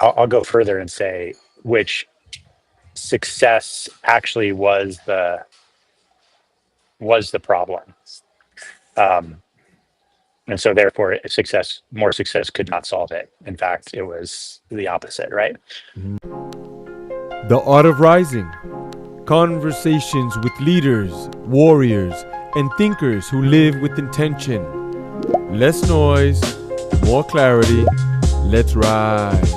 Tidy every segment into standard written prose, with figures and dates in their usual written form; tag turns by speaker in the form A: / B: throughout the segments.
A: I'll go further and say which success actually was the problem. Um, and so therefore more success could not solve it. In fact, it was the opposite, right?
B: The Art of Rising. Conversations with leaders, warriors, and thinkers who live with intention. Less noise, more clarity. Let's rise.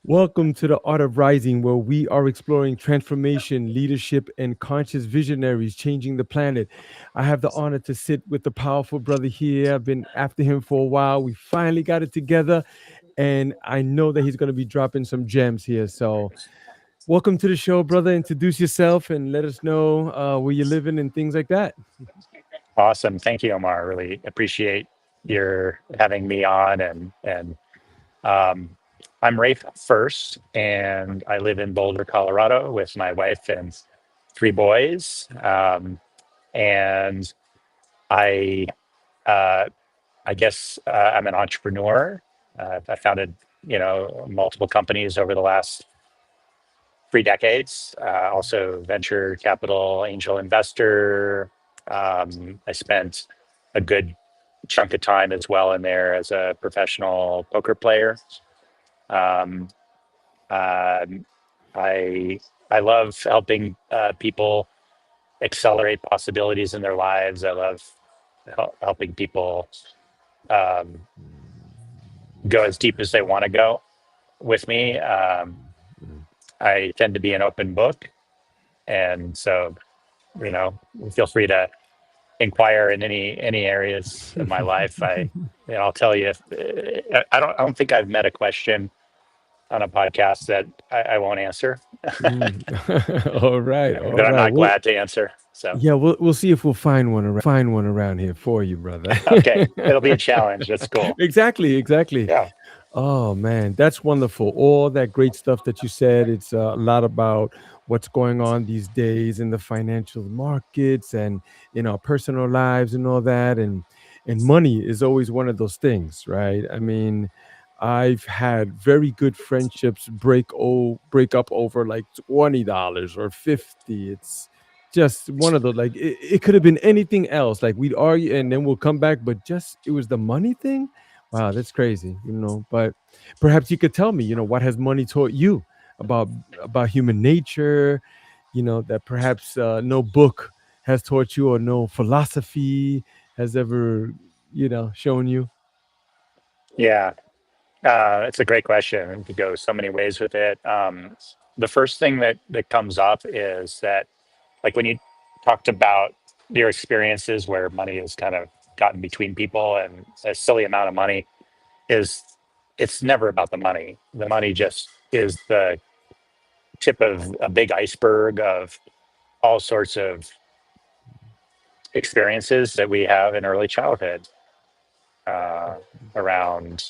B: Welcome to the Art of Rising, where we are exploring transformation, leadership, and conscious visionaries changing the planet. I have the honor to sit with the powerful brother here. I've been after him for a while. We finally got it together, and I know that he's going to be dropping some gems here. So welcome to the show, brother. Introduce yourself and let us know where you're living and things like that.
A: Awesome. Thank you, Omar. Really appreciate your having me on. And I'm Rafe Furst, and I live in Boulder, Colorado, with my wife and 3 boys. And I, uh, I guess I'm an entrepreneur. I founded, multiple companies over the last 3 decades. Also, venture capital angel investor. I spent a good chunk of time as well in there as a professional poker player. Um, um, I I love helping people accelerate possibilities in their lives. I love helping people um, go as deep as they want to go with me. I tend to be an open book, and so feel free to inquire in any areas of my life. I'll tell you if I don't think I've met a question on a podcast that I won't answer.
B: All right, all
A: That I'm
B: right.
A: not glad to answer. So
B: Yeah, we'll see if we'll find one around here for you, brother.
A: okay, it'll be a challenge. That's cool.
B: Exactly.
A: Yeah.
B: Oh man, that's wonderful. All that great stuff that you said. It's a lot about what's going on these days in the financial markets and in our personal lives and all that. And money is always one of those things, right? I mean, I've had very good friendships break up over like $20 or 50. It's just one of the like it could have been anything else. Like we'd argue and then we'll come back, but just it was the money thing. Wow, that's crazy. But perhaps you could tell me, what has money taught you about human nature, that perhaps no book has taught you or no philosophy has ever, shown you.
A: Yeah. It's a great question. We could go so many ways with it. The first thing that comes up is that, like, when you talked about your experiences where money has kind of gotten between people and a silly amount of money is, it's never about the money. The money just is the tip of a big iceberg of all sorts of experiences that we have in early childhood uh, around,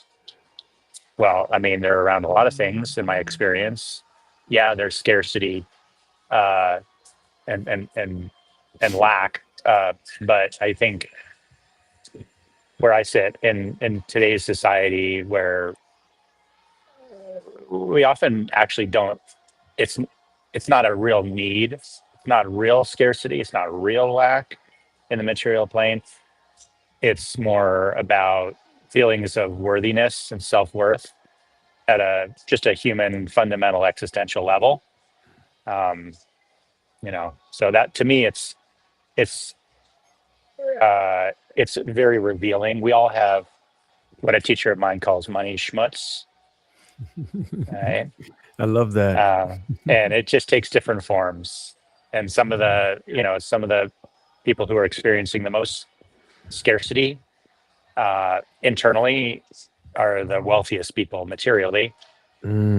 A: well, I mean, they're around a lot of things in my experience. Yeah, there's scarcity uh, and lack, but I think where I sit in today's society, where we often actually don't, it's it's not a real need, it's not real scarcity, it's not real lack in the material plane. It's more about feelings of worthiness and self-worth at a just a human fundamental existential level. Um, so that to me, it's it's very revealing. We all have what a teacher of mine calls money schmutz, right?
B: I love that.
A: And it just takes different forms. And some of the people who are experiencing the most scarcity internally are the wealthiest people materially.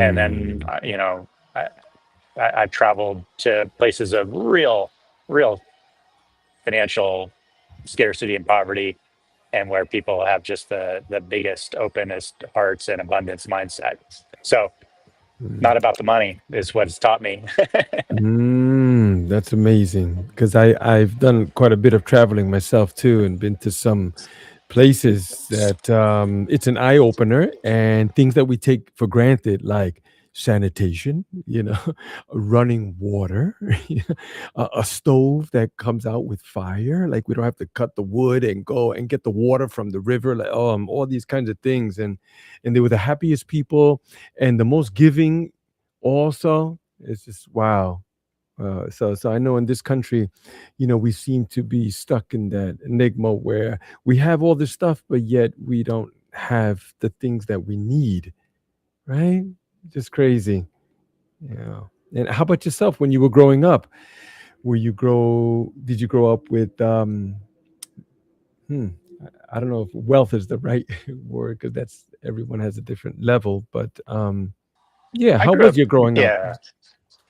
A: And then,
B: Mm.
A: I've traveled to places of real financial scarcity and poverty, and where people have just the biggest, openest hearts and abundance mindset. So, not about the money is what it's taught me.
B: That's amazing because I've done quite a bit of traveling myself too and been to some places that it's an eye opener, and things that we take for granted, like sanitation, running water, a stove that comes out with fire. Like we don't have to cut the wood and go and get the water from the river, like all these kinds of things. And they were the happiest people and the most giving. Also, it's just wow. So I know in this country, we seem to be stuck in that enigma where we have all this stuff, but yet we don't have the things that we need, right? Just crazy. Yeah. And how about yourself when you were growing up? Did you grow up with, hmm, I don't know if wealth is the right word because everyone has a different level, but yeah,
A: I
B: how
A: grew up,
B: was your growing up?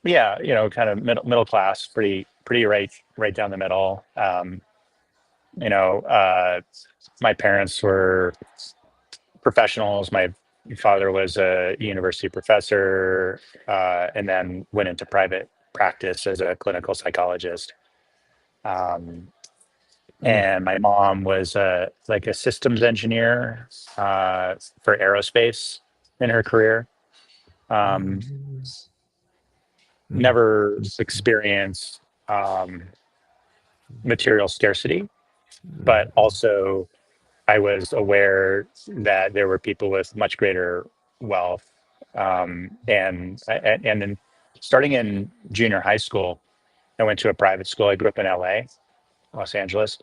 A: yeah, yeah, kind of middle class, pretty right down the middle. You know, my parents were professionals. My father was a university professor, and then went into private practice as a clinical psychologist. Um,
B: Mm,
A: and my mom was like a systems engineer for aerospace in her career. Um,
B: mm, mm,
A: Never experienced um, material scarcity, but
B: mm,
A: also I was aware that there were people with much greater wealth. And then starting in junior high school, I went to a private school. I grew up in LA, Los Angeles,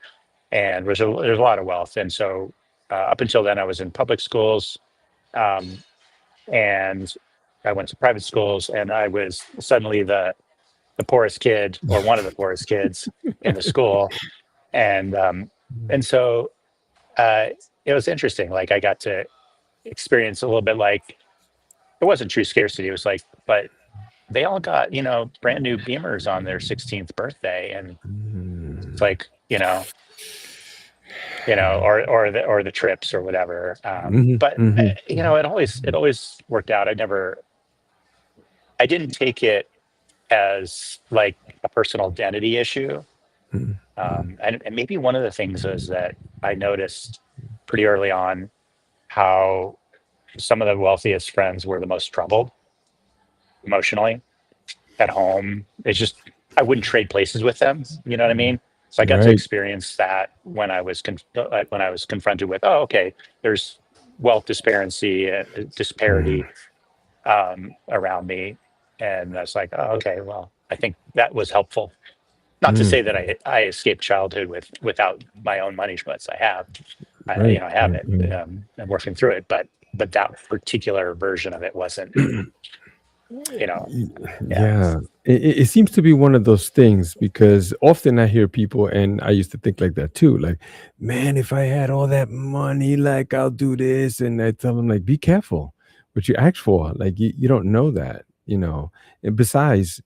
A: and there's a lot of wealth. And so up until then, I was in public schools, um, and I went to private schools, and I was suddenly the poorest kid, or one of the poorest kids in the school. And
B: mm,
A: and so uh, it was interesting. Like I got to experience a little bit, like it wasn't true scarcity. It was like, but they all got, brand new Beamers on their 16th birthday, and it's
B: mm.
A: like, or the trips or whatever.
B: Mhm,
A: But
B: mhm,
A: it always worked out. I didn't take it as like a personal identity issue.
B: mhm, mhm.
A: And maybe one of the things is that I noticed pretty early on how some of the wealthiest friends were the most troubled emotionally at home. It's just I wouldn't trade places with them. You know what I mean? So I got to
B: Right.
A: experience that when I was confronted with, oh, okay, there's wealth disparity,
B: Mm,
A: disparity around me, and I was like, oh, okay, well, I think that was helpful. Not to say that
B: mm.
A: I escaped childhood without my own money, but I have,
B: Right,
A: I have
B: right,
A: it.
B: right.
A: I'm working through it, but that particular version of it wasn't, you know,
B: Y
A: yeah.
B: Yeah. It seems to be one of those things because often I hear people, and I used to think like that too, like, "Man, if I had all that money, like, I'll do this," and I tell them, like, "Be careful what you ask for." Like, you don't know that, and besides,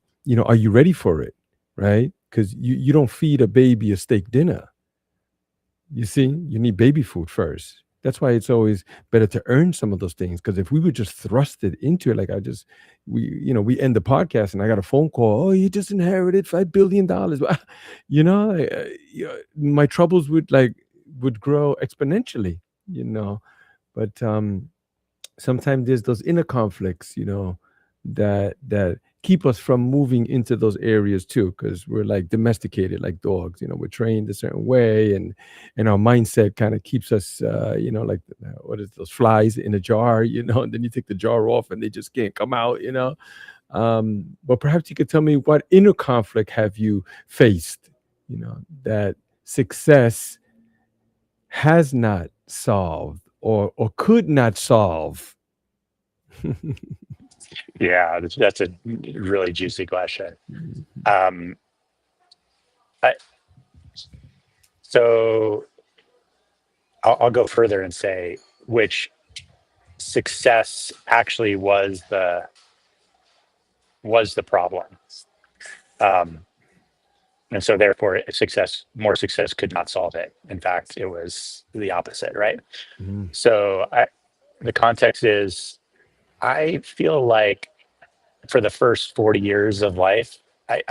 B: are you ready for it, right? Because you don't feed a baby a steak dinner. You see, you need baby food first. That's why it's always better to earn some of those things. Because if we were just thrusted into it, like we end the podcast and I got a phone call. Oh, you just inherited $5 billion. My troubles would grow exponentially. You know, but sometimes there's those inner conflicts, that keep us from moving into those areas too, because we're like domesticated like dogs. We're trained a certain way, and our mindset kind of keeps us, like what is those flies in a jar, and then you take the jar off and they just can't come out. But perhaps you could tell me, what inner conflict have you faced, that success has not solved or could not solve.
A: Yeah, that's a really juicy question. Um, I, so I'll go further and say which success actually was the problem, um, and so therefore more success could not solve it. In fact, it was the opposite, right?
B: Mm,
A: So the context is I feel like for the first 40 years of life, I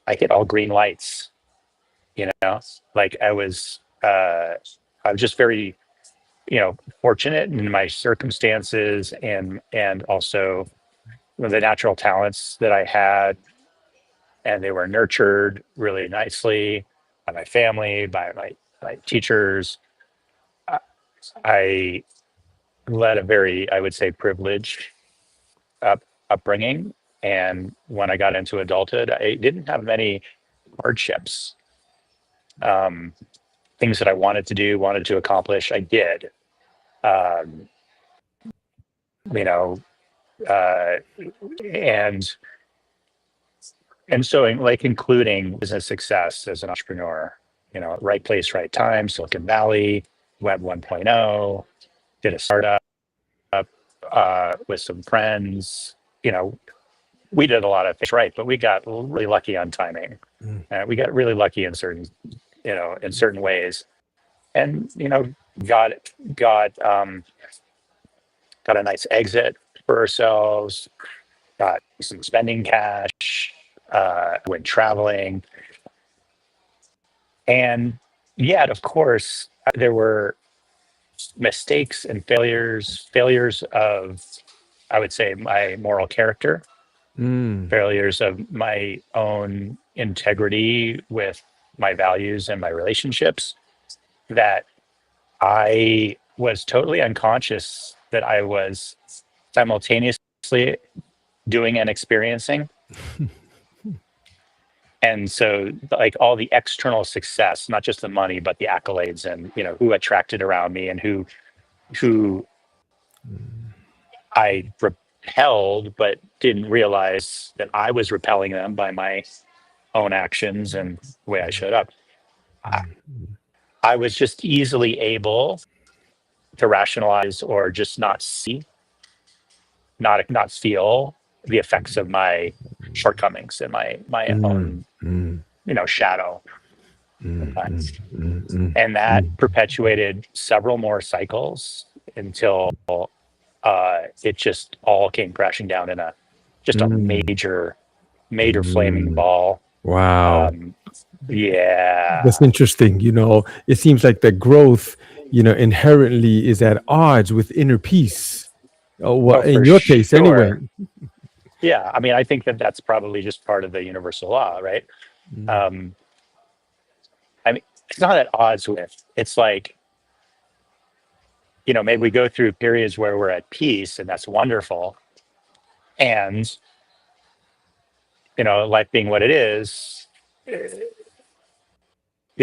A: hit all green lights, you know, like I I was just very, fortunate in my circumstances, and also the natural talents that I had, and they were nurtured really nicely by my family, by my teachers. I I led a very, I would say, privileged up, upbringing. And when I got into adulthood, I didn't have many hardships. Um, Things that I wanted to do, wanted to accomplish, I did. Um, you know, uh, and so like including business success as an entrepreneur. Right place, right time, Silicon Valley, Web 1.0, did a startup with some friends. You know, we did a lot of things right, but we got really lucky on timing.
B: Mm,
A: We got really lucky in certain ways, and got got got a nice exit for ourselves. Got some spending cash. Went traveling, and yet, of course, there were mistakes and failures of, I would say, my moral character,
B: mm,
A: failures of my own integrity with my values and my relationships, that I was totally unconscious that I was simultaneously doing and experiencing. And so, like, all the external success, not just the money, but the accolades, and who attracted around me, and who
B: mm,
A: I repelled, but didn't realize that I was repelling them by my own actions and the way I showed up. I,
B: mm,
A: I was just easily able to rationalize, or just not see, not feel the effects of my shortcomings and my
B: mm,
A: own,
B: mm,
A: shadow
B: mm,
A: sometimes.
B: mm, mm,
A: And that
B: mm,
A: perpetuated several more cycles until it just all came crashing down in a
B: mm,
A: major flaming
B: mm.
A: ball.
B: Wow.
A: Um, yeah.
B: That's interesting. It seems like the growth, inherently is at odds with inner peace. Oh, well,
A: Oh,
B: in
A: for
B: your case, anyway.
A: sure. Yeah. I mean, I think that that's probably just part of the universal law, right?
B: Mm,
A: Um, I mean, it's not at odds with. It's like, maybe we go through periods where we're at peace, and that's wonderful. And, life being what it is, the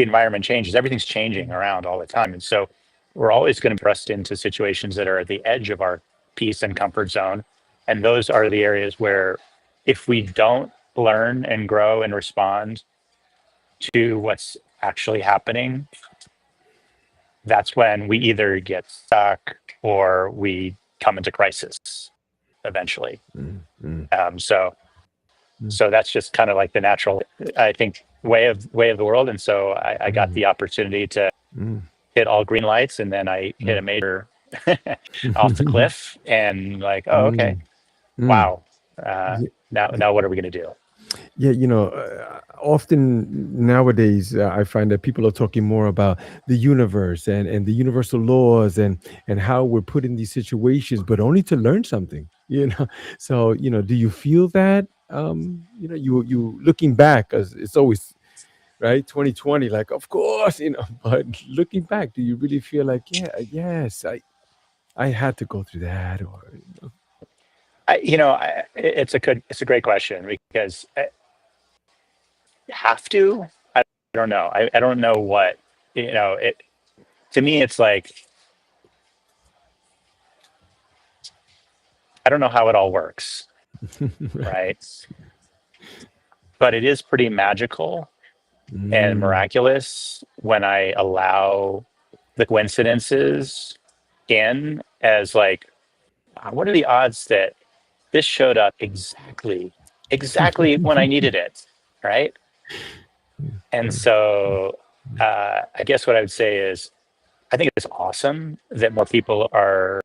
A: environment changes. Everything's changing around all the time. And so we're always going to be thrust into situations that are at the edge of our peace and comfort zone. And those are the areas where, if we don't learn and grow and respond to what's actually happening, that's when we either get stuck or we come into crisis eventually.
B: mm, mm,
A: Um, so
B: mm,
A: so that's just kind of like the natural, I think, way of the world. And so I got
B: mm,
A: the opportunity to
B: mm,
A: hit all green lights, and then I hit
B: mm.
A: a major off the cliff, and like, oh, okay,
B: Mm, mm.
A: wow. Now what are we going to do?
B: Yeah, often nowadays I find that people are talking more about the universe and the universal laws and how we're put in these situations, but only to learn something. So do you feel that? You looking back, as it's always right, 2020, like of course, but looking back, do you really feel like, yeah, yes, I had to go through that, or?
A: It's a great question, because I have to. I don't know. I don't know what, it to me. It's like, I don't know how it all works,
B: Right.
A: right? But it is pretty magical and
B: Mm.
A: miraculous when I allow the coincidences in, as like, what are the odds that this showed up exactly when I needed it, right? And
B: Mm,
A: so, I guess what I would say is, I think it's awesome that more people are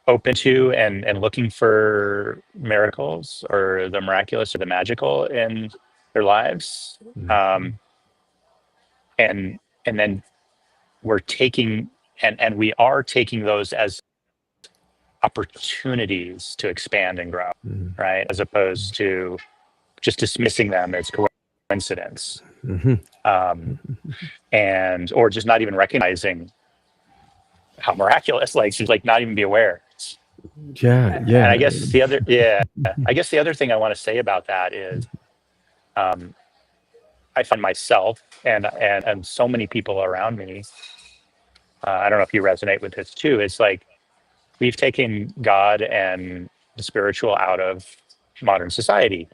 A: open to and looking for miracles, or the miraculous, or the magical in their lives.
B: mm,
A: Um, and and then we're taking and we are taking those as opportunities to expand and grow,
B: Mm.
A: right? As opposed to just dismissing them as coincidence,
B: Mhm.
A: um, and or just not even recognizing how miraculous. Like she's like not even be aware.
B: Yeah,
A: And
B: yeah.
A: I guess the other thing I want to say about that is, um, I find myself and so many people around me. I don't know if you resonate with this too. It's like we've taken God and the spiritual out of modern society.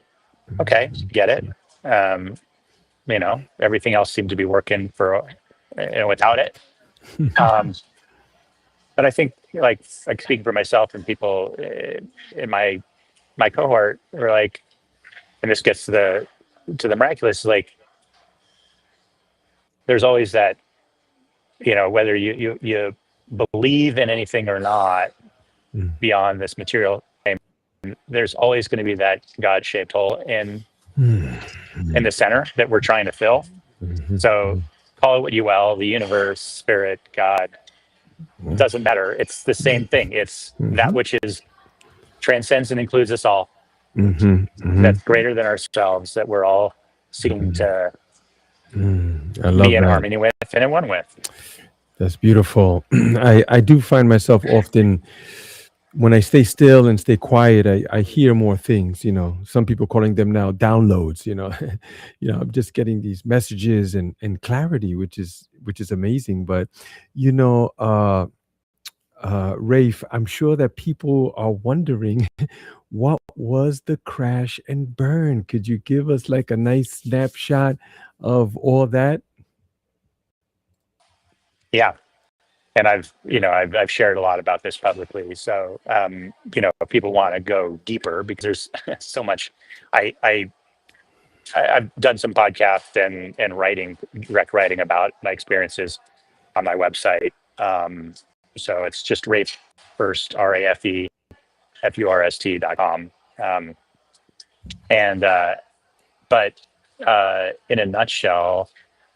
A: Okay, get it. Um, everything else seemed to be working for without it. Um, but I think like speaking for myself and people in my cohort are like, and this gets to the miraculous. Like there's always that, whether you believe in anything or not
B: Mm.
A: beyond this material, there's always going to be that God shaped hole in the center that we're trying to fill.
B: Mhm.
A: So call it what you will, the universe, spirit, God, doesn't matter. It's the same thing. It's that
B: Mhm.
A: which is transcends and includes us all.
B: Mhm. Mhm.
A: That's greater than ourselves, that we're all seeking to
B: I
A: be
B: love
A: in
B: that.
A: harmony with and in one with.
B: That's beautiful. I do find myself often when I stay still and stay quiet, I hear more things. Some people calling them now downloads. I'm just getting these messages and clarity, which is amazing. But you know, uh, Rafe, I'm sure that people are wondering what was the crash and burn. Could you give us like a nice snapshot of all that?
A: Yeah. And I've shared a lot about this publicly. So, if people want to go deeper because there's so much, I, I, I've done some podcasts and writing, direct writing about my experiences on my website. So it's just Rafe Furst, RAFEFURST.com. And but in a nutshell,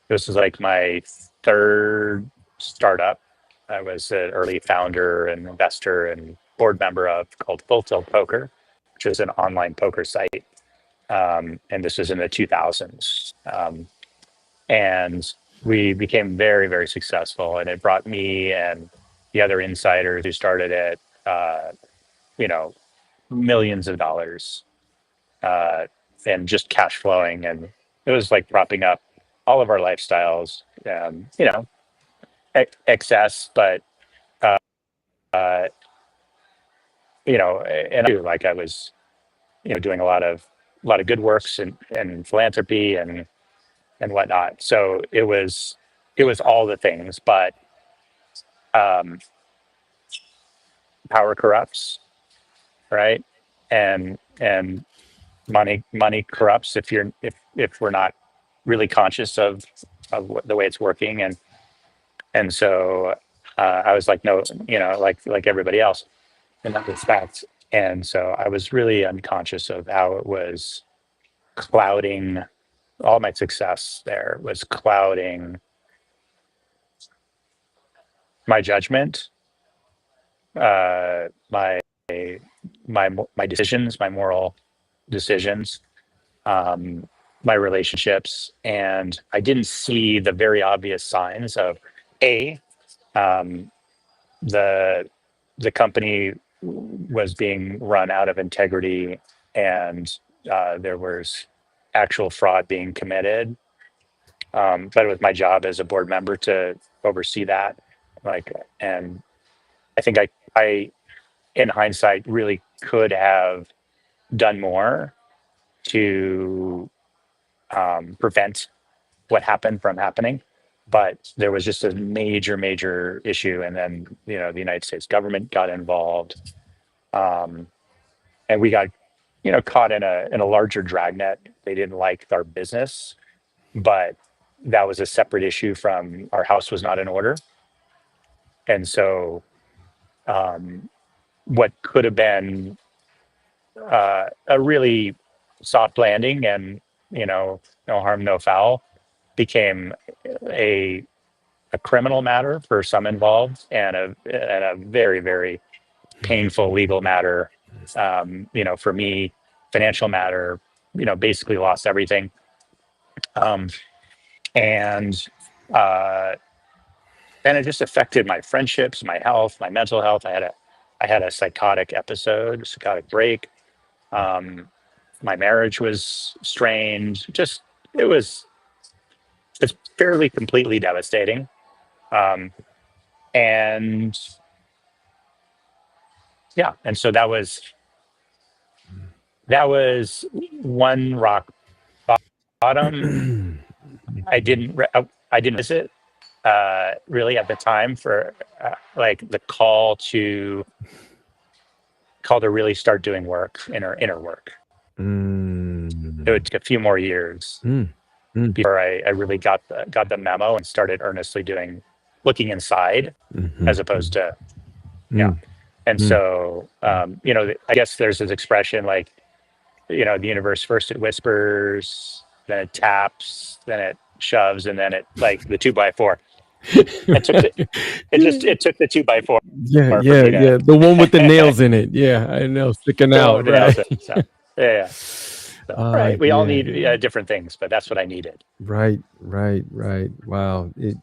A: this was like my third startup. I was an early founder and investor and board member of called Full Tilt Poker, which is an online poker site. And this was in the 2000s. And we became very, very successful. And it brought me and the other insiders who started it, you know, millions of dollars, uh, and just cash flowing. And it was like propping up all of our lifestyles, excess, but, uh, uh, and I do like I was, doing a lot of good works and philanthropy and whatnot. So it was all the things, but, um, power corrupts, right? And money corrupts if we're not really conscious of the way it's working. And so I was like, no, like everybody else in that respect. And so I was really unconscious of how it was clouding all my success. There was clouding my judgment, my my decisions, my moral decisions, um, my relationships, and I didn't see the very obvious signs of a um, the the company was being run out of integrity, and there was actual fraud being committed. But it was my job as a board member to oversee that. Like, and I think I, in hindsight, really could have done more to prevent what happened from happening. But there was just a major, major issue, and then the United States government got involved, um, and we got caught in a larger dragnet. They didn't like our business, but that was a separate issue from our house was not in order, and so um, what could have been a really soft landing and no harm, no foul became a a criminal matter for some involved, and a very, very painful legal matter. For me, financial matter. Basically lost everything, um, and uh, and it just affected my friendships, my health, my mental health. I had a psychotic episode, psychotic break. Um, my marriage was strained. Just it was it's fairly completely devastating. Um, and yeah, and so that was one rock bottom. I didn't visit really at the time for like the call to really start doing work, inner work. It would
B: Mm.
A: take a few more years
B: Mm. Mm.
A: before I really got the memo and started earnestly looking inside,
B: Mhm.
A: as opposed to yeah.
B: Mm.
A: And
B: Mm.
A: so I guess there's this expression like, the universe first it whispers, then it taps, then it shoves, and then it like the 2x4. It took the it took the 2x4
B: Yeah,
A: for
B: yeah,
A: me to
B: yeah. The one with the nails in it. Yeah, I know, sticking
A: the one
B: out,
A: with the
B: right?
A: nails in it. So yeah, yeah. So right, we all
B: Yeah.
A: need different things, but that's what I needed.
B: Right, right, right. Wow. It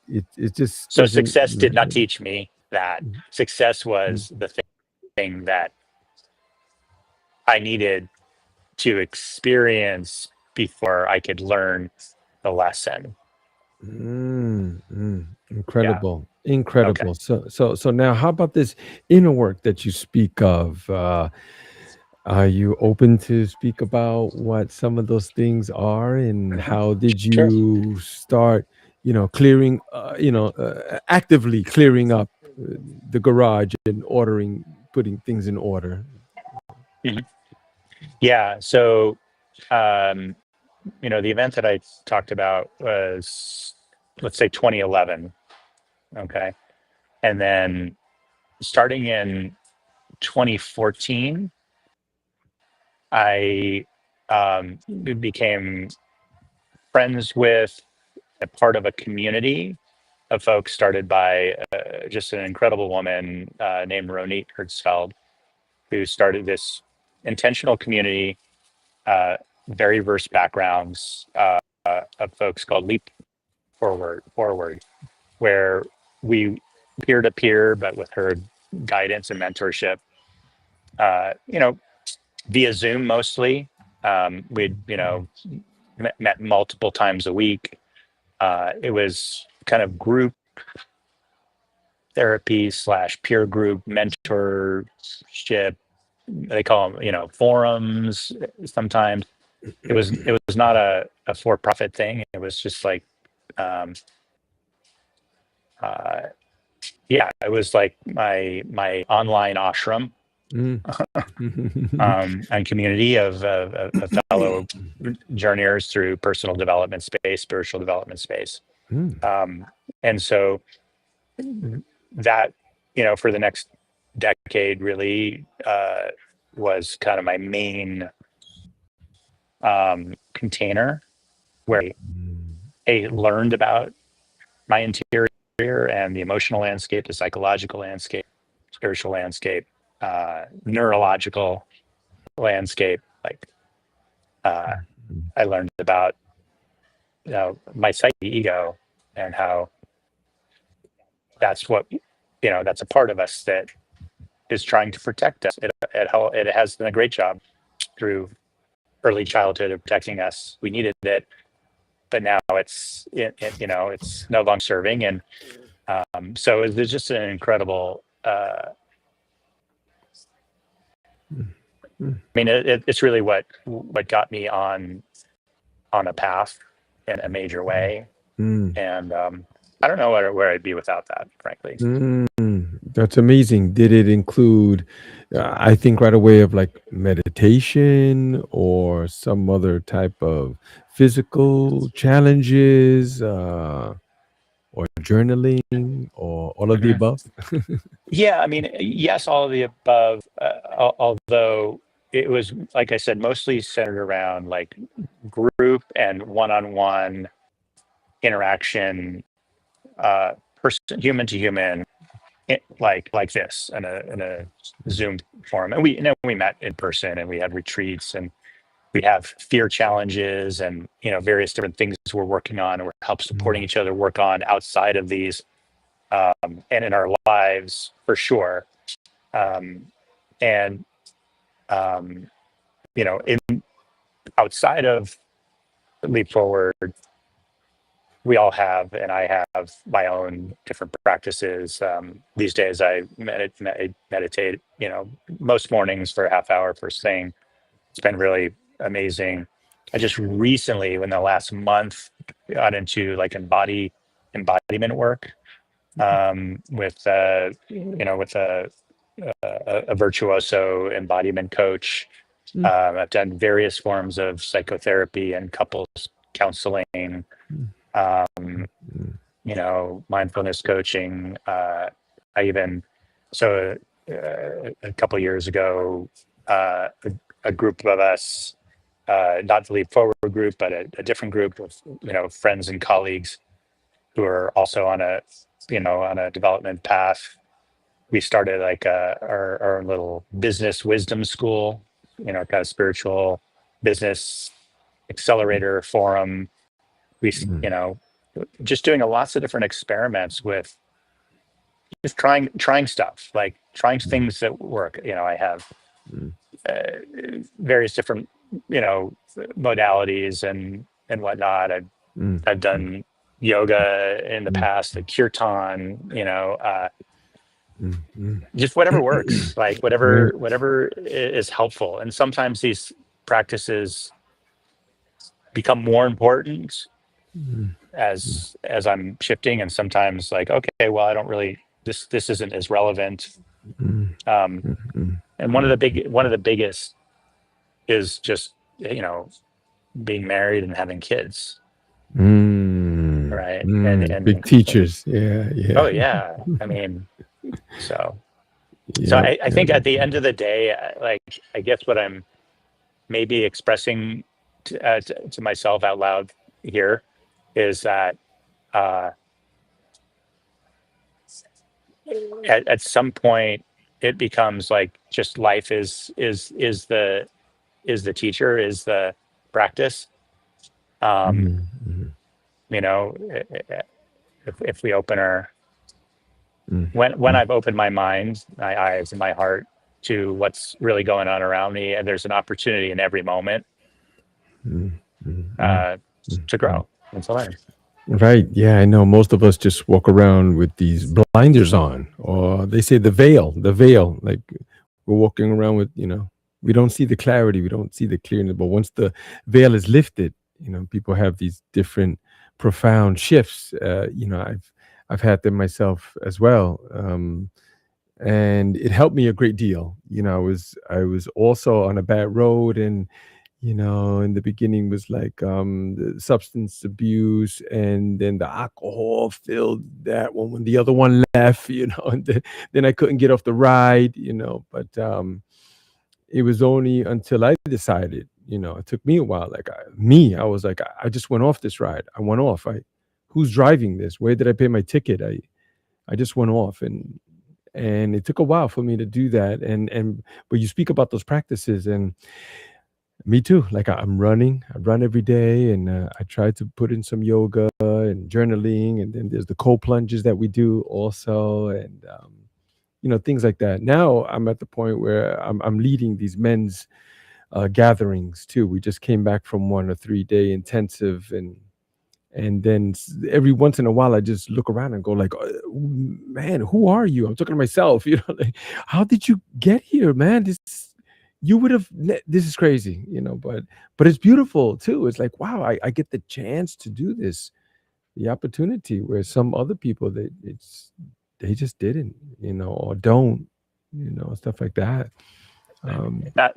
B: just
A: So
B: doesn't
A: success did not
B: matter.
A: teach me that. Success
B: Mm.
A: was the thing that I needed to experience before I could learn the lesson. Yeah.
B: Incredible.
A: Okay.
B: Incredible. So now how about this inner work that you speak of? Are you open to speak about what some of those things are and how did
A: Sure.
B: you start, clearing, actively clearing up the garage and putting things in order?
A: Mhm. Yeah. So, um, the event that I talked about was, let's say, 2011. Okay. And then starting in 2014, I became friends with a part of a community of folks started by just an incredible woman named Ronit Hertzfeld, who started this intentional community, uh, very diverse backgrounds of folks called Leap Forward, where we peer to peer, but with her guidance and mentorship, uh, you know, via Zoom mostly. We'd met multiple times a week. It was kind of group therapy slash peer group mentorship. They call them, forums. Sometimes it was not a for profit thing. It was just like, um, uh, yeah, it was like my online ashram,
B: Mm.
A: and community of fellow journeyers through personal development space, spiritual development space.
B: Mm.
A: And so that, for the next decade really was kind of my main container where I learned about my interior and the emotional landscape, the psychological landscape, spiritual landscape, neurological landscape. Like uh, I learned about my psyche, ego, and how that's what that's a part of us that is trying to protect us. It has done a great job through early childhood of protecting us. We needed it, but now it's no longer serving, and so it's just an incredible.
B: Mm.
A: I mean, it's really what got me on a path in a major way,
B: Mm.
A: and I don't know where I'd be without that, frankly.
B: That's amazing. Did it include, I think right away of like meditation or some other type of physical challenges, or journaling or all of the
A: Mhm.
B: above?
A: Yeah, I mean, yes, all of the above. Although it was, like I said, mostly centered around like group and one-on-one interaction, person, human to human, like this in a Zoom forum. And we met in person, and we had retreats, and we have fear challenges, and various different things we're working on, and we're help supporting each other work on outside of these, and in our lives for sure. Um, and in outside of Leap Forward, we all have, and I have my own different practices. These days, I meditate, most mornings for a half hour first thing. It's been really amazing. I just recently, in the last month, got into like embodiment work, with a virtuoso embodiment coach. I've done various forms of psychotherapy and couples counseling, um, mindfulness coaching. I even, so a couple years ago, a group of us, not the Leap Forward group, but a different group of friends and colleagues who are also on a development path. We started like our own little business wisdom school, kind of spiritual business accelerator forum. We, just doing lots of different experiments with just trying stuff, like trying things that work. I have various different, modalities and whatnot. I've done yoga in the past, like kirtan, just whatever works, like whatever is helpful. And sometimes these practices become more important as I'm shifting, and sometimes like, okay, well, I don't really, this isn't as relevant. And one of the biggest is just being married and having kids, right?
B: Big
A: And
B: teachers. Yeah, yeah.
A: oh yeah, I mean, so
B: Yep,
A: I think at the end of the day, I guess what I'm maybe expressing to myself out loud here is that, uh, at some point it becomes like just life is the teacher, is the practice. Um, you know, if we open our when I've opened my mind, my eyes, and my heart to what's really going on around me, and there's an opportunity in every moment, uh, to grow and to learn.
B: Right. Yeah, I know. Most of us just walk around with these blinders on, or they say the veil. Like we're walking around with, we don't see the clarity, we don't see the clearness. But once the veil is lifted, people have these different profound shifts. I've had them myself as well. And it helped me a great deal. I was also on a bad road, and in the beginning was like the substance abuse, and then the alcohol filled that one when the other one left, and then I couldn't get off the ride, but it was only until I decided, it took me a while. Like I was like, I just went off this ride. I went off. Who's driving this? Where did I pay my ticket? I just went off, and it took a while for me to do that. And but you speak about those practices, and me too. Like I'm running. I run every day, and I try to put in some yoga and journaling, and then there's the cold plunges that we do also, and things like that. Now I'm at the point where I'm leading these men's gatherings too. We just came back from one a 3-day intensive, and then every once in a while I just look around and go like, man, who are you? I'm talking to myself. Like, how did you get here, man? You would have, this is crazy, but it's beautiful too. It's like, wow, I get the chance to do this, the opportunity, where some other people, they just didn't, or don't, stuff like that.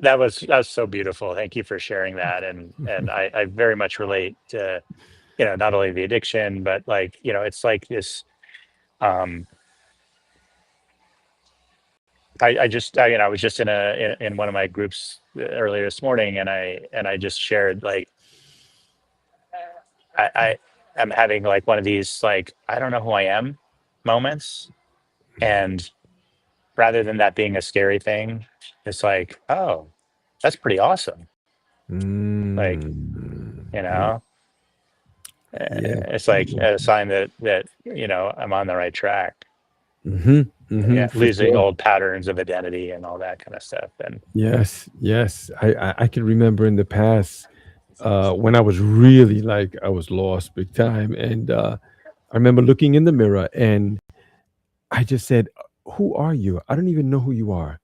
A: That was so beautiful. Thank you for sharing that, and I very much relate to, not only the addiction, but like, it's like this. Um, I was just in one of my groups earlier this morning, and I just shared like, I am having like one of these, like, I don't know who I am moments. And rather than that being a scary thing, it's like, oh, that's pretty awesome. Like, you
B: Right.
A: know,
B: Yeah.
A: it's like a sign that I'm on the right track. Yeah,
B: For
A: losing
B: sure.
A: old patterns of identity and all that kind of stuff. And
B: Yes, yes. I can remember in the past when I was really like I was lost big time, and I remember looking in the mirror and I just said, "Who are you? I don't even know who you are."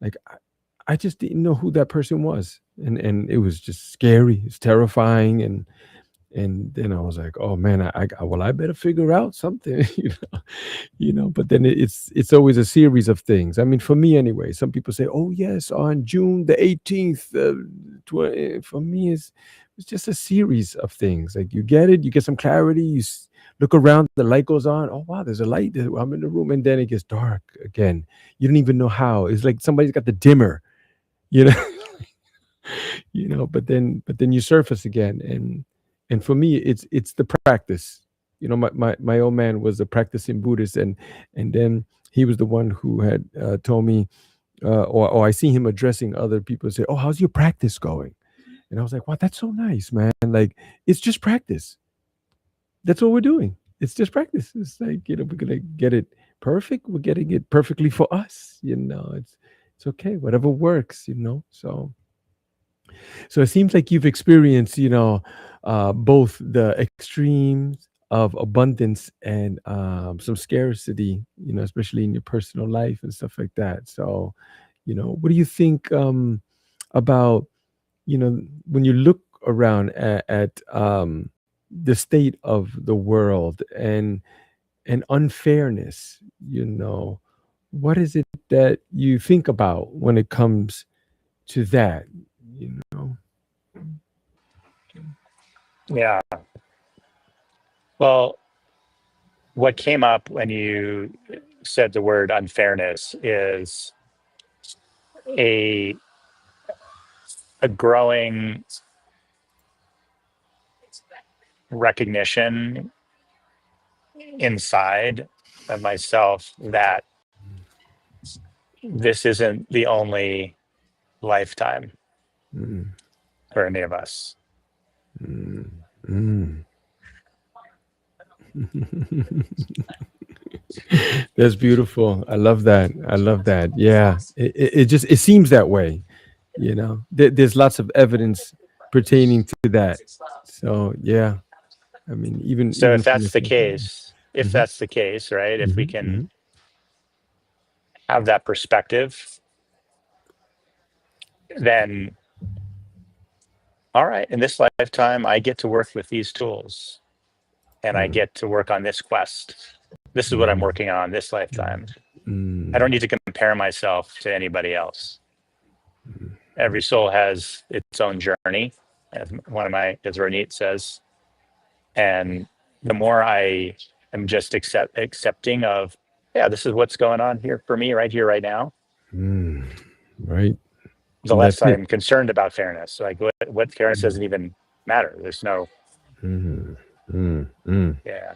B: Like I just didn't know who that person was, and it was just scary. It's terrifying, and then I was like, "Oh man, well, I better figure out something," But then it's always a series of things. I mean, for me anyway. Some people say, "Oh yes, on June the 18th." For me, it's just a series of things. Like you get it, you get some clarity. Look around, the light goes on. Oh wow, there's a light. I'm in the room, and then it gets dark again. You don't even know how. It's like somebody's got the dimmer, you know. But then you surface again, and for me it's the practice. My old man was a practicing Buddhist, and then he was the one who had told me, or I see him addressing other people and say, "Oh, how's your practice going?" And I was like, "Wow, that's so nice, man. Like, it's just practice. That's what we're doing. It's just practice. It's like, we're gonna get it perfect. We're getting it perfectly for us. It's okay, whatever works. So it seems like you've experienced, both the extremes of abundance and some scarcity, especially in your personal life and stuff like that. So, what do you think about, when you look around at the state of the world and unfairness, what is it that you think about when it comes to that? You know?
A: yeah, well, what came up when you said the word unfairness is a a growing recognition inside of myself that this isn't the only lifetime
B: Mm,
A: for any of us.
B: mm, mm. That's beautiful. I love that. I love that. Yeah, it seems that way. There's lots of evidence pertaining to that. So yeah, I mean, even
A: So
B: even for myself.
A: if
B: Hmm.
A: that's the case, right? If we
B: Hmm.
A: can
B: Hmm.
A: have that perspective, then all right, in this lifetime, I get to work with these tools and I get to work on this quest. This is what I'm
B: Mm,
A: working on this lifetime. I don't
B: mm,
A: need to compare myself to anybody else.
B: mm,
A: Every soul has its own journey, as one of my, as Ronit says. And the more I am just accepting of, yeah, this is what's going on here, right now,
B: mm. Right.
A: the
B: And that's
A: less
B: it.
A: I'm concerned about fairness. Like what fairness doesn't even matter. There's no,
B: Mm, mm, mm.
A: yeah.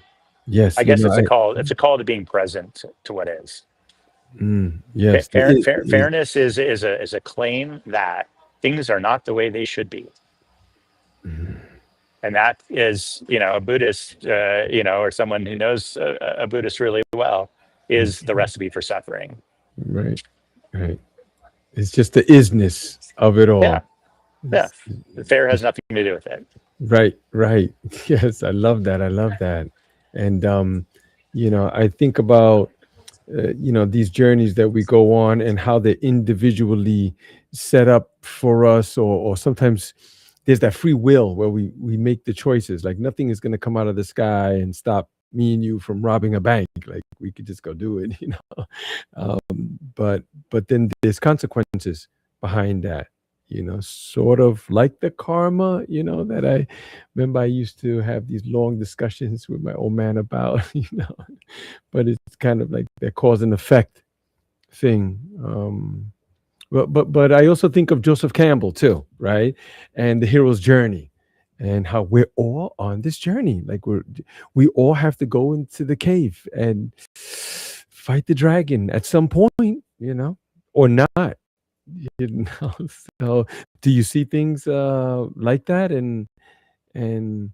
B: Yes,
A: I guess it's a call. It's a call to being present to what is.
B: yes,
A: Fairness is a claim that things are not the way they should be,
B: mm,
A: and that is a Buddhist, or someone who knows a Buddhist really well,
B: mm.
A: is the recipe for suffering.
B: Right, right. It's just the isness of it
A: Yeah,
B: all.
A: yeah.
B: It's,
A: The fair has
B: it's
A: nothing to do with it.
B: right, right. Yes, I love that. I love that. And I think about these journeys that we go on and how they're individually set up for us, or sometimes there's that free will where we make the choices. Like nothing is going to come out of the sky and stop me and you from robbing a bank. Like we could just go do it. But then there's consequences behind that, sort of like the karma, that I remember I used to have these long discussions with my old man about. But it's kind of like that cause and effect thing. But I also think of Joseph Campbell too, right? And the hero's journey. and how we're all on this journey. Like we all have to go into the cave and fight the dragon at some point, or not. You know, so do you see things like that? And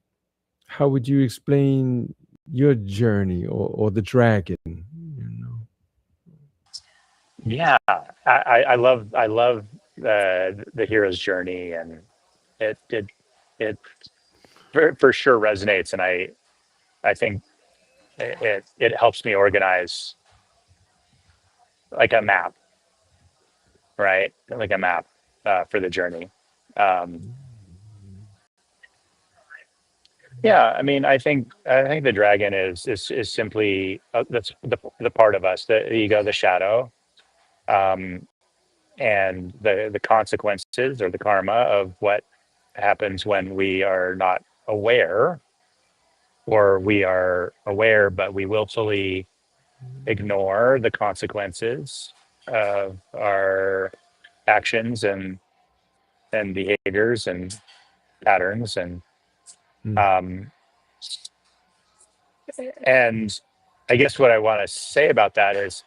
B: how would you explain your journey or the dragon?
A: Yeah, I love the hero's journey, and it for sure resonates, and I think it helps me organize like a map, right? Like a map for the journey. Um, yeah, I mean, I think the dragon is simply that's the part of us, the ego, the shadow, um, and the consequences or the karma of what happens when we are not aware, or we are aware but we willfully ignore the consequences of our actions and behaviors and patterns,
B: Mm,
A: um, and I guess what I want to say about that is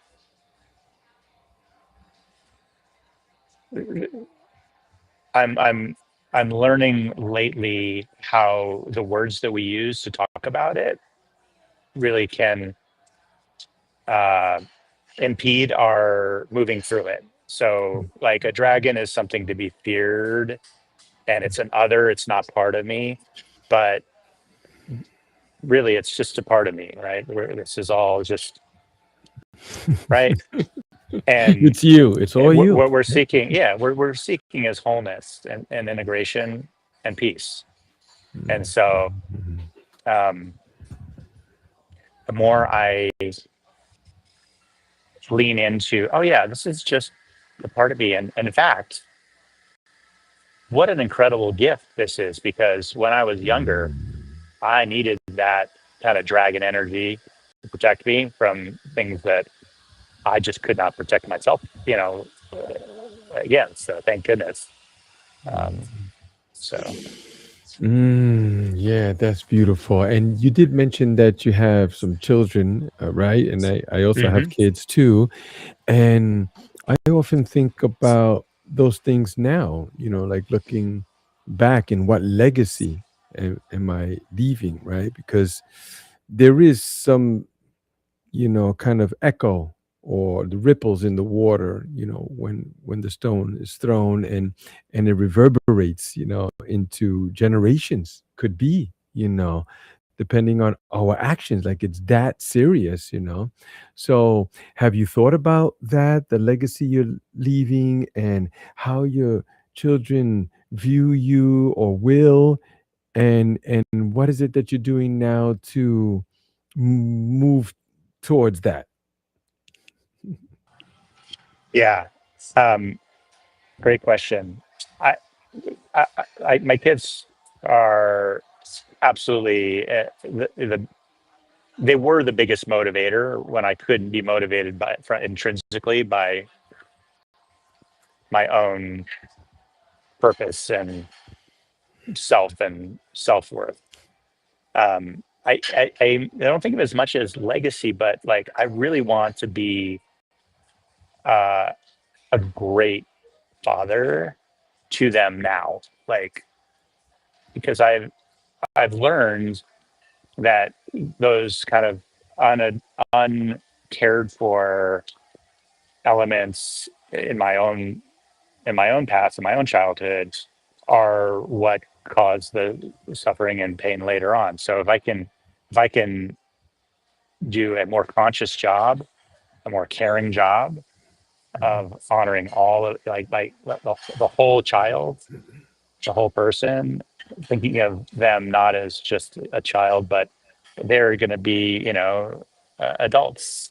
A: I'm I'm I'm learning lately how the words that we use to talk about it really can uh, impede our moving through it. So,
B: mm,
A: like a dragon is something to be feared, and it's an other. It's not part of me, but really, it's just a part of me, right? This is all just right, and
B: it's you. It's all you.
A: what we're seeking, yeah, we're seeking is wholeness and integration and peace. And
B: Mm,
A: so,
B: mm,
A: um, the more I lean into, oh yeah, this is just a part of me, and in fact, what an incredible gift this is, because when I was younger, I needed that kind of dragon energy to protect me from things that I just could not protect myself, against. So thank goodness. Um, so,
B: yeah, that's beautiful. And you did mention that you have some children, right? And I also have
A: mhm.
B: kids too. And I often think about those things now, like looking back and what legacy am I leaving, right? Because there is some, kind of echo or the ripples in the water, when the stone is thrown and it reverberates, into generations, could be, depending on our actions. Like it's that serious. So have you thought about that, the legacy you're leaving, and how your children view you or will, and what is it that you're doing now to move towards that?
A: Yeah, um, great question. I, my kids are absolutely they were the biggest motivator when I couldn't be motivated intrinsically by my own purpose and self worth. I don't think of it as much as legacy, but like I really want to be uh, a great father to them now, like because I've learned that those kind of uncared for elements in my own past, in my own childhood, are what cause the suffering and pain later on. So if I can do a more conscious job, a more caring job of honoring all of like the whole child, the whole person, thinking of them not as just a child, but they're going to be, adults,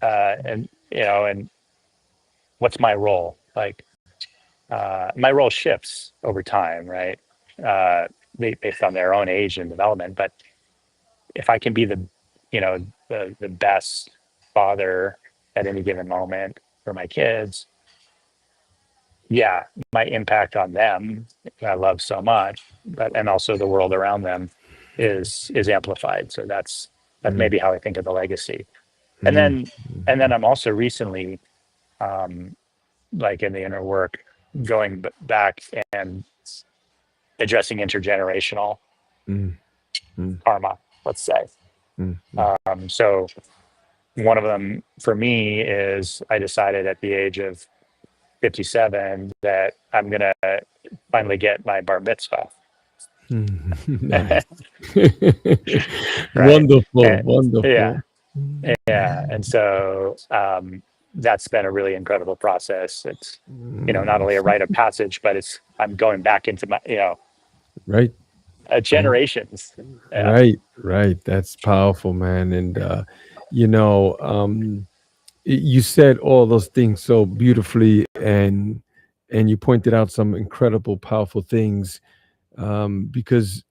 A: and what's my role? Like my role shifts over time, right? Uh, based on their own age and development. But if I can be the best father at any given moment for my kids, yeah, my impact on them, who I love so much, but and also the world around them is amplified. So that's
B: mm,
A: maybe how I think of the legacy. And
B: mm,
A: then and then I'm also recently, um, like in the inner work, going back and addressing intergenerational
B: mm, mm,
A: karma, let's say.
B: mm, mm,
A: So one of them for me is I decided at the age of 57 that I'm gonna finally get my bar mitzvah.
B: mm. Nice.
A: Right.
B: Wonderful,
A: And yeah,
B: wonderful. Mm,
A: yeah. And so that's been a really incredible process. It's, not
B: mm.
A: only a rite of passage, but it's, I'm going back into my,
B: Right, right,
A: generations. Yeah.
B: right, right. That's powerful, man. And you said all those things so beautifully, and you pointed out some incredible, powerful things. Because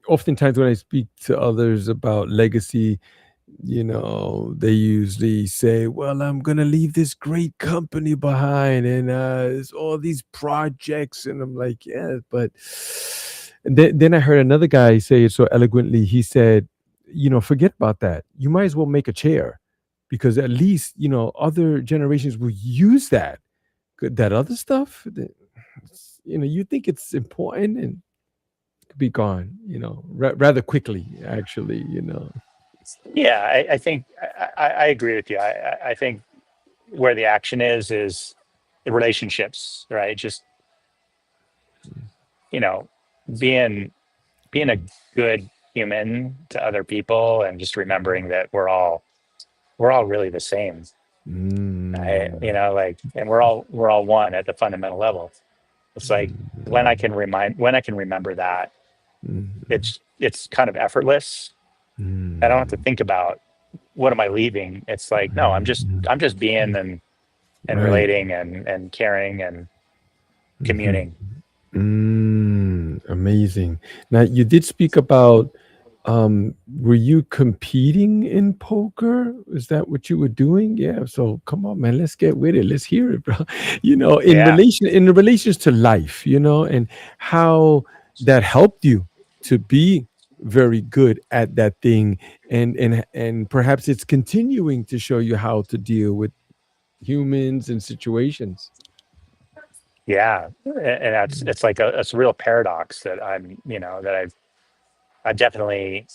B: oftentimes when I speak to others about legacy, they usually say, "Well, I'm gonna leave this great company behind, and it's all these projects." And I'm like, "Yeah, but." And then I heard another guy say it so eloquently. He said, "Forget about that. You might as well make a chair, because at least other generations will use that. That other stuff, you think it's important and could be gone, rather quickly, actually."
A: Yeah. I think I agree with you. I think where the action is the relationships, right? Just, you know, being, being a good human to other people and just remembering that we're all really the same.
B: Mm,
A: Like, and we're all one at the fundamental level. It's like
B: mm,
A: when I can remember that,
B: mm,
A: it's kind of effortless. I don't have to
B: mm,
A: think about what am I leaving. It's like, no,
B: mm,
A: I'm just being and
B: right.
A: relating and caring and
B: Mhm.
A: communing.
B: Amazing. Now, you did speak about, were you competing in poker? Is that what you were doing? Yeah. So come on, man, let's get with it. Let's hear it, bro.
A: Yeah.
B: In the relations to life, and how that helped you to be very good at that thing, and perhaps it's continuing to show you how to deal with humans and situations.
A: Yeah. And that's,
B: Mm,
A: it's like it's a real paradox that I definitely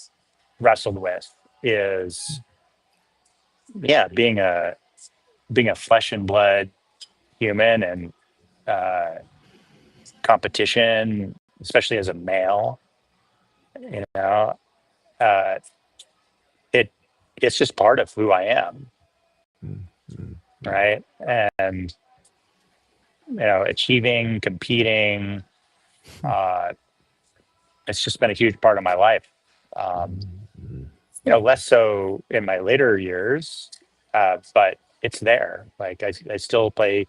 A: wrestled with is, yeah, being a flesh and blood human and uh, competition, especially as a male, you know, uh, it it's just part of who I am,
B: mm, mm, mm,
A: right? And achieving, competing, uh, it's just been a huge part of my life. Um,
B: mm,
A: less so in my later years, but it's there. Like I still play,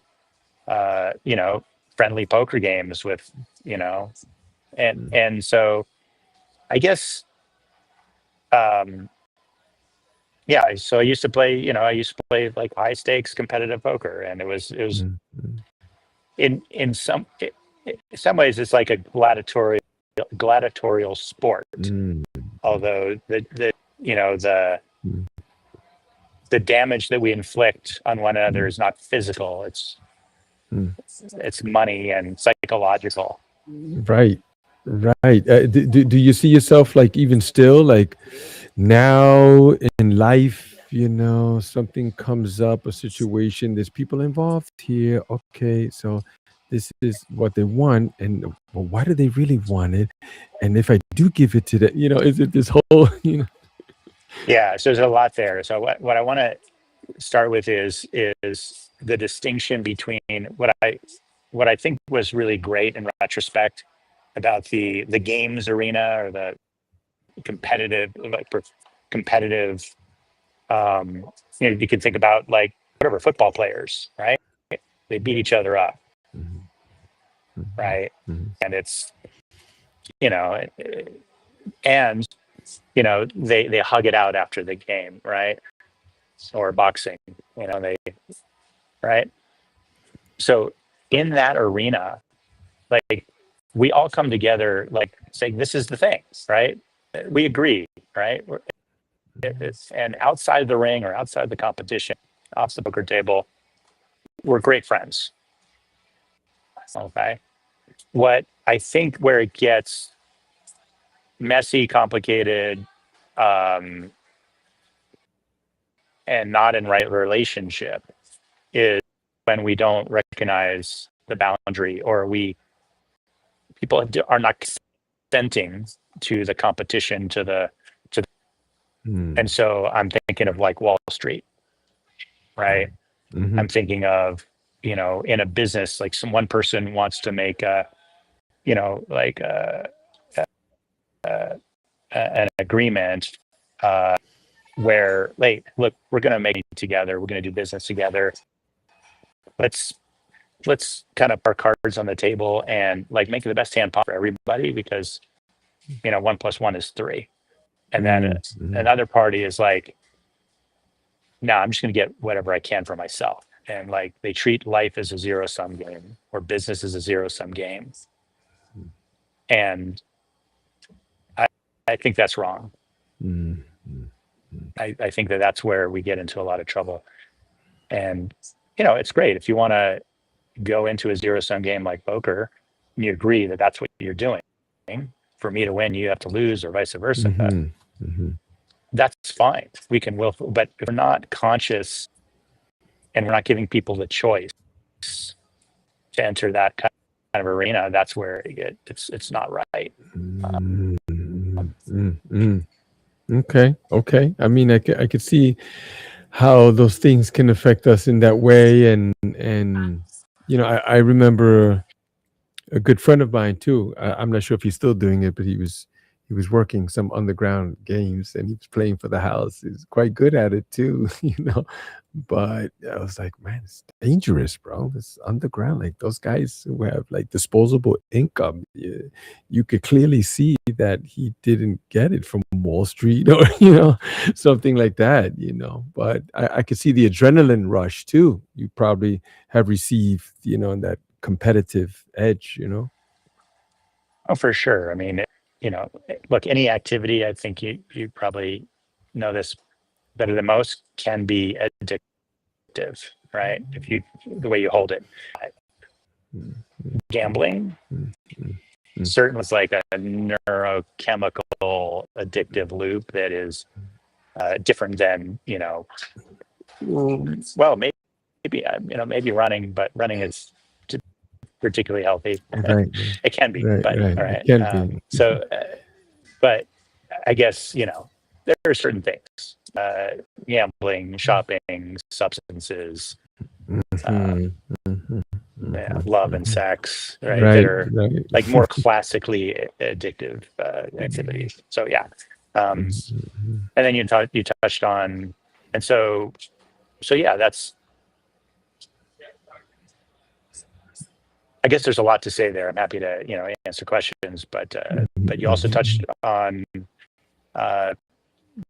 A: friendly poker games with, you know,
B: mm,
A: and so I guess, um, yeah. So I used to play like high stakes competitive poker, and it was
B: mm, mm,
A: in some ways it's like a gladiatorial sport.
B: mm,
A: Although
B: mm,
A: the damage that we inflict on one another
B: mm,
A: is not physical.
B: mm.
A: It's money and psychological.
B: Right, right. Do you see yourself, like, even still, like, now in life, something comes up, a situation, there's people involved here. Okay, so this is what they want, and well, why do they really want it? And if I do give it to them, is it this whole,
A: Yeah, so there's a lot there. So what I want to start with is the distinction between what I think was really great in retrospect about the games arena or the competitive competitive, um you can think about like whatever football players, right? They beat each other up,
B: Mhm, mhm,
A: right?
B: mhm,
A: And it's you know and they hug it out after the game, right? Or boxing, they right. So in that arena, like we all come together, like saying this is the thing, right? We agree, right? And outside the ring or outside the competition, off the poker table, we're great friends. Okay. What I think where it gets messy, complicated, um, and not in right relationship is when we don't recognize the boundary, or people are not consenting to the competition, and so I'm thinking of like Wall Street, right? I'm thinking of, in a business, like one person wants to make like an agreement, where, like, look, we're going to make it together, we're going to do business together. Let's kind of put our cards on the table and like make the best hand possible for everybody, because 1+1 is 3. And then another party is like, no, I'm just going to get whatever I can for myself. And like they treat life as a zero-sum game, or business as a zero-sum game. And I think that's wrong. I think that's where we get into a lot of trouble. And, it's great if you want to go into a zero-sum game like poker and you agree that that's what you're doing. For me to win, you have to lose, or vice versa. That's fine. We can will, but if we're not conscious and we're not giving people the choice to enter that kind of arena, that's where it's not right.
B: Okay. I mean, I could see how those things can affect us in that way, and I remember a good friend of mine too. I'm not sure if he's still doing it, but he was working some underground games, and he was playing for the house. He's quite good at it too, But I was like, man, it's dangerous, bro. It's underground. Like those guys who have like disposable income, you could clearly see that he didn't get it from Wall Street, or something like that. But I could see the adrenaline rush too. You probably have received, that competitive edge.
A: Oh, for sure. I mean, look, any activity, I think you probably know this better than most, can be addictive, right? If the way you hold it. Gambling certainly is like a neurochemical addictive loop that is different than, well, maybe running, but running is particularly healthy.
B: Right.
A: It can be,
B: Right.
A: but
B: Right.
A: all
B: It
A: right.
B: can be.
A: So, but I guess, there are certain things, gambling, shopping, substances, love and sex, right? That
B: Right.
A: are
B: Right.
A: like more classically addictive activities. So yeah. And then you touched on, and so yeah, I guess there's a lot to say there. I'm happy to, answer questions, but you also touched on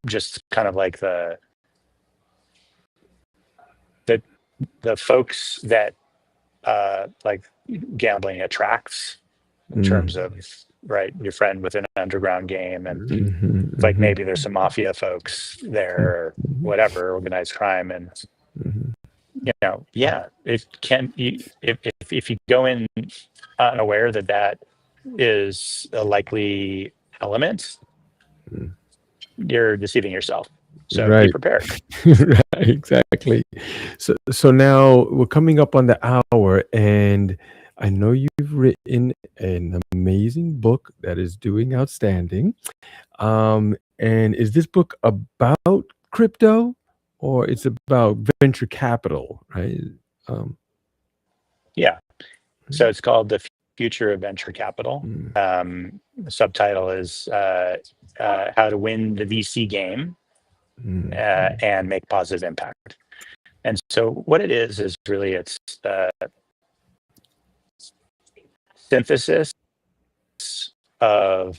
A: just kind of like the folks that like gambling attracts, in terms of, right, your friend with an underground game, and like maybe there's some mafia folks there, or whatever, organized crime, and yeah, it can. If you go in unaware that is a likely element, you're deceiving yourself. So be
B: Right.
A: prepared.
B: Right. Exactly. So now we're coming up on the hour, and I know you've written an amazing book that is doing outstanding. And is this book about crypto, or it's about venture capital, right? Um,
A: Yeah. So it's called The Future of Venture Capital. The subtitle is How to Win the VC Game and Make Positive Impact. And so what it is really, it's synthesis of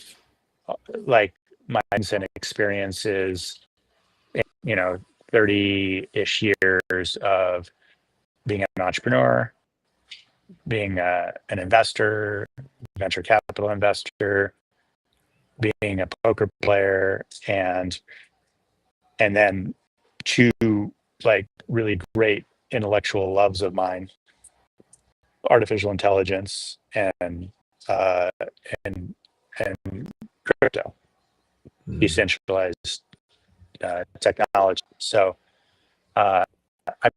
A: like minds and experiences, 30-ish years of being an entrepreneur, being an investor, venture capital investor, being a poker player, and then two like really great intellectual loves of mine: artificial intelligence and uh, and crypto, decentralized technology. So I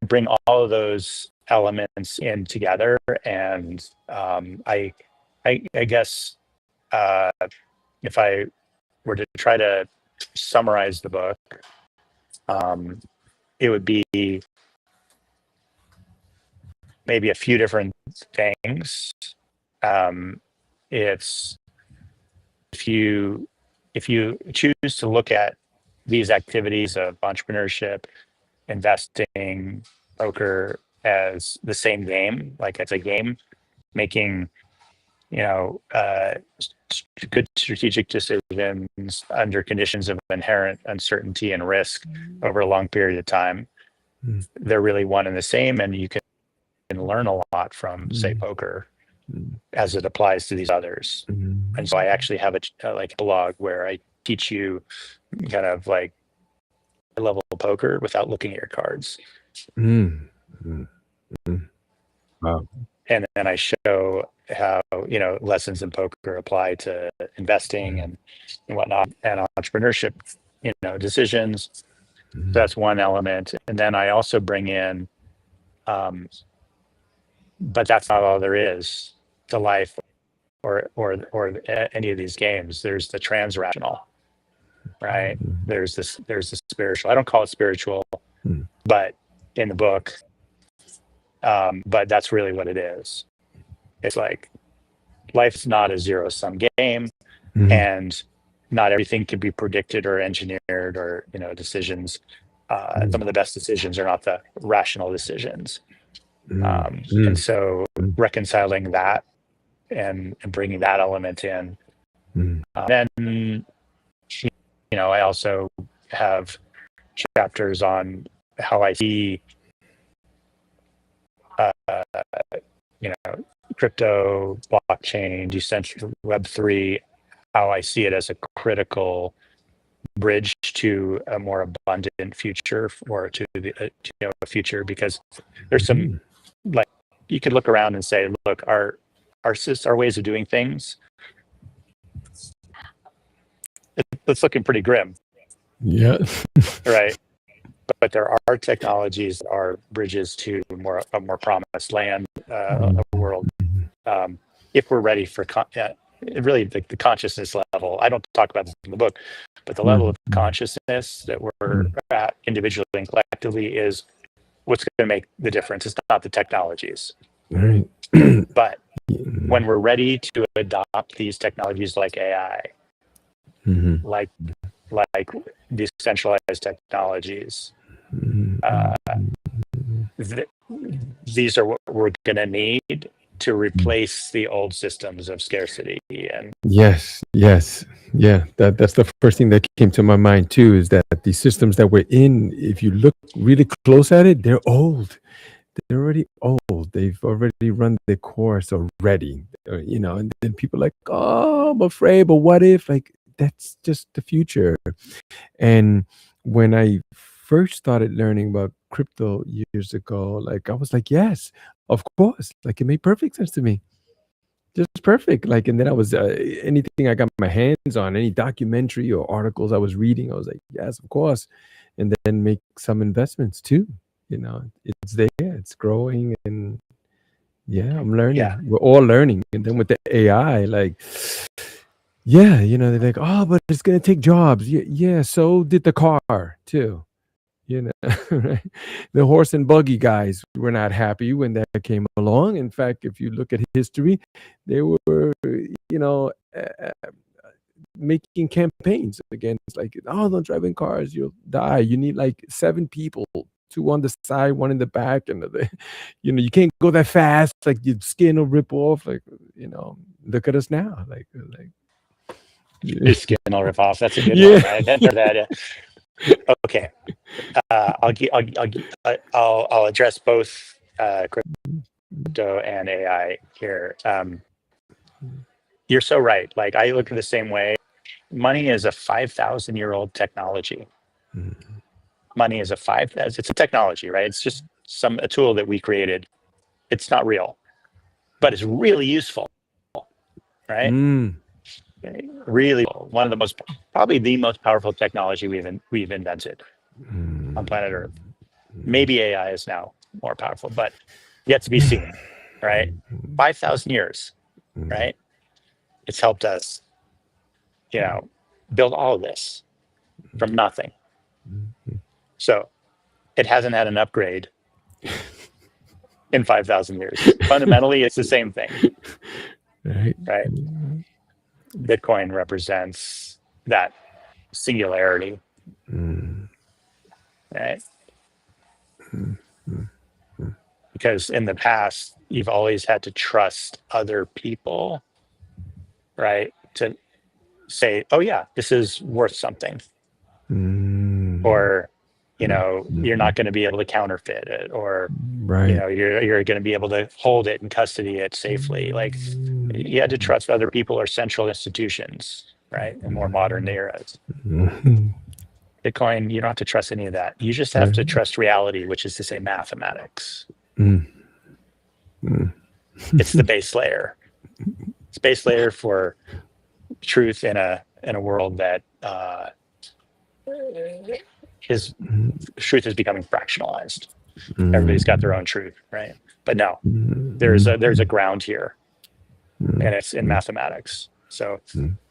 A: bring all of those elements in together, and I guess if I were to try to summarize the book, it would be maybe a few different things. It's if you choose to look at these activities of entrepreneurship, investing, poker as the same game, like it's a game, making good strategic decisions under conditions of inherent uncertainty and risk over a long period of time. They're really one and the same, and you can learn a lot from, say, poker as it applies to these others. And so I actually have a blog where I teach you kind of like level poker without looking at your cards.
B: Wow.
A: And then I show how lessons in poker apply to investing and whatnot, and entrepreneurship decisions. So that's one element. And then I also bring in but that's not all there is to life or any of these games. There's the transrational, right? There's the spiritual. I don't call it spiritual, but in the book, but that's really what it is. It's like life's not a zero-sum game, and not everything can be predicted or engineered or decisions. Some of the best decisions are not the rational decisions. And so reconciling that and bringing that element in. Then, I also have chapters on how I see, crypto, blockchain, decentral Web3, how I see it as a critical bridge to a more abundant future, or to a future, because there's some, like, you could look around and say, look, our ways of doing things, it's looking pretty grim.
B: Yeah.
A: Right. But there are technologies that are bridges to a more promised land, a world. If we're ready for really the consciousness level. I don't talk about this in the book, but the level of consciousness that we're at individually and collectively is what's going to make the difference. It's not the technologies.
B: Right.
A: But when we're ready to adopt these technologies like AI, like decentralized technologies, these are what we're going to need to replace the old systems of scarcity. And
B: yes, yeah, that's the first thing that came to my mind too, is that the systems that we're in, if you look really close at it, they're old. They're already old. They've already run their course already, and then people are like, oh, I'm afraid, but what if? Like, that's just the future. And when I first started learning about crypto years ago, like, I was like, yes, of course. Like, it made perfect sense to me. Just perfect. Like, and then I was, anything I got my hands on, any documentary or articles I was reading, I was like, yes, of course. And then make some investments too. It's there, it's growing, and yeah, I'm learning.
A: Yeah.
B: We're all learning. And then with the AI, like, yeah, they're like, oh, but it's gonna take jobs. Yeah, so did the car too. Right? The horse and buggy guys were not happy when that came along. In fact, if you look at history, they were, making campaigns against, like, oh, don't drive in cars, you'll die. You need like 7 people, 2 on the side, 1 in the back, and you can't go that fast. Like, your skin will rip off. Like, look at us now. Like.
A: Your skin will rip off. That's a good
B: Yeah.
A: one. I didn't know that. Okay. I'll address both crypto and AI here. You're so right. Like I look at the same way. Money is a 5,000-year-old technology. Money is it's a technology, right? It's just a tool that we created. It's not real, but it's really useful, right?
B: Mm.
A: Really, one of the probably the most powerful technology we've invented on planet Earth. Maybe AI is now more powerful, but yet to be seen, right? 5,000 years, right? It's helped us, build all of this from nothing. So it hasn't had an upgrade in 5,000 years. Fundamentally, it's the same thing, right? Bitcoin represents that singularity, right? Because in the past, you've always had to trust other people, right? To say, oh yeah, this is worth something. Or, you're not going to be able to counterfeit it, or, you're going to be able to hold it and custody it safely. Like you had to trust other people or central institutions, right? In more modern eras. Bitcoin, you don't have to trust any of that. You just have to trust reality, which is to say mathematics. It's the base layer. It's base layer for truth in a world that truth is becoming fractionalized. Everybody's got their own truth, right? But no, there's a ground here, and it's in mathematics. So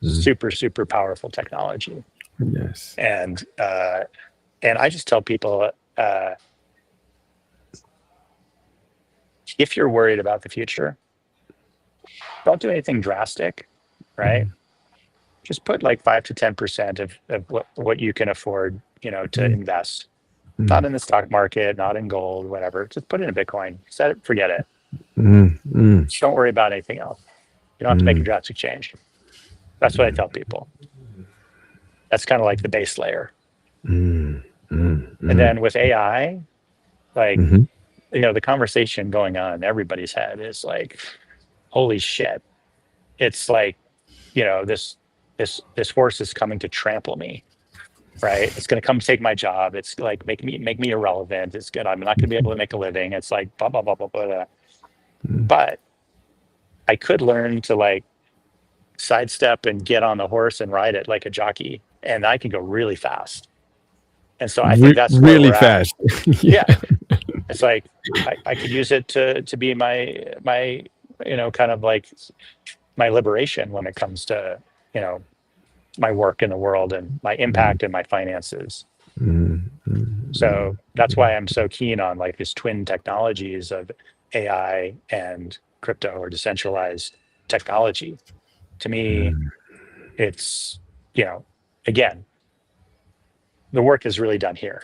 A: super, super powerful technology.
B: Yes.
A: And I just tell people, if you're worried about the future, don't do anything drastic, right? Just put like 5 to 10% of what you can afford, to invest. Not in the stock market, not in gold, whatever. Just put it in Bitcoin. Set it, forget it. Just don't worry about anything else. You don't have to make a drastic change. That's what I tell people. That's kind of like the base layer. And then with AI, like, the conversation going on in everybody's head is like, holy shit. It's like, this horse is coming to trample me, right? It's going to come take my job. It's like, make me irrelevant. It's good. I'm not going to be able to make a living. It's like, blah, blah, blah, blah, blah. But I could learn to like sidestep and get on the horse and ride it like a jockey, and I can go really fast. And so I think that's where
B: really
A: we're
B: fast.
A: at. Yeah. It's like I could use it to be my kind of like my liberation when it comes to my work in the world and my impact and my finances. So that's why I'm so keen on like these twin technologies of AI and crypto or decentralized technology. To me, it's again, the work is really done here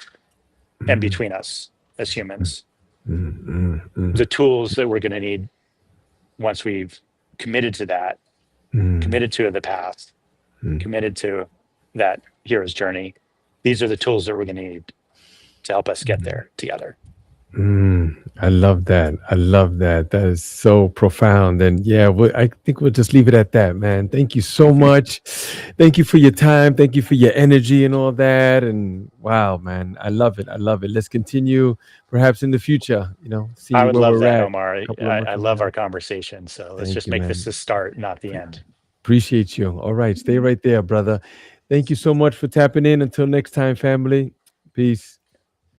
A: and between us as humans. The tools that we're going to need once we've committed to that, committed to the path, committed to that hero's journey, these are the tools that we're going to need to help us get there together.
B: I love that. I love that. That is so profound. And yeah, I think we'll just leave it at that, man. Thank you so much. Thank you for your time. Thank you for your energy and all that. And wow, man, I love it. I love it. Let's continue perhaps in the future, see
A: I would
B: where
A: love
B: we're
A: that,
B: at.
A: Omar. I love our conversation. So let's just make this the start, not the end.
B: Appreciate you. All right. Stay right there, brother. Thank you so much for tapping in. Until next time, family. Peace.